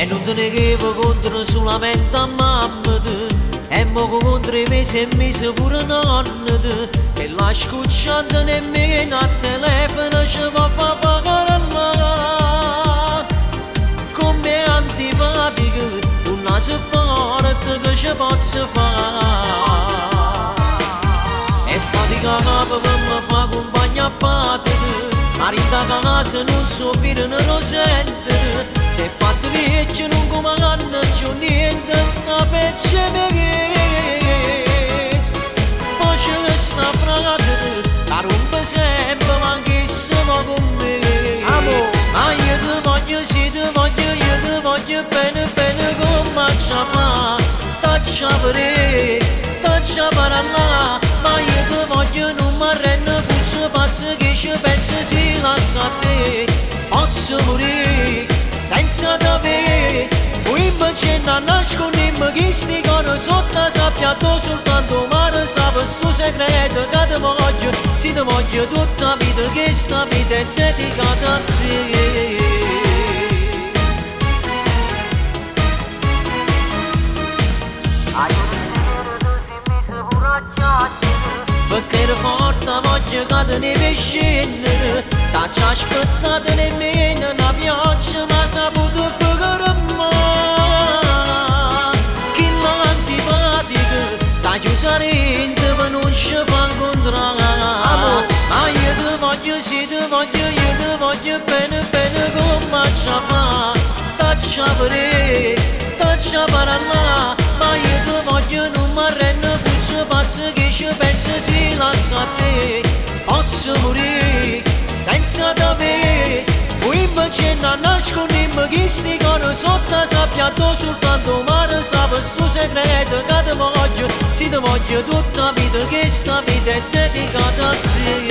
E non te ne chiedo contro solamente a mamma e mo contro i mesi e mesi pure nonna che la scucciante nemmeno a telefono ci va fa pagare là. Come antipatico non si parte che ci posso fare. E fatica capo per me fa compagna a pattere, marita che casa non so figlio non lo sente. Se fatto vecchio non come hanno più niente sta pecce perché poi c'è sta frate la rompe sempre ma anch'issimo con me. Ma io ti voglio, sì ti voglio, io ti voglio bene bene come faccia fa. Taccia per taccia per là. Ma io ti voglio non mi arrendo questo pazzo che ci pensa si lascia a te. Posso morire senza te, poi invece non nascondiamo che sti cose sotto sappiato soltanto mare sa per suo segreto che ti voglio, sì ti voglio tutta la vita che sta vita è dedicata a te. Perché era forte voglio che te ne vescenne, t'ha aspettato nemmeno una pioggia ma saputo fare mai. Chi l'antipatico t'ha chiuso rente per non ci fa incontrare. Ma io ti voglio, sì ti voglio, io ti voglio bene bene come faccia fa. Taccia per là, ma io ti voglio non mi arrendo questo pazzo che ci pensa si lascia a te. Posso morire senza te, poi invece non nascondiamo che sti cose sotto sappiato soltanto mare sa per suo segreto che ti voglio, sì ti voglio tutta la vita che sta vita è dedicata a te.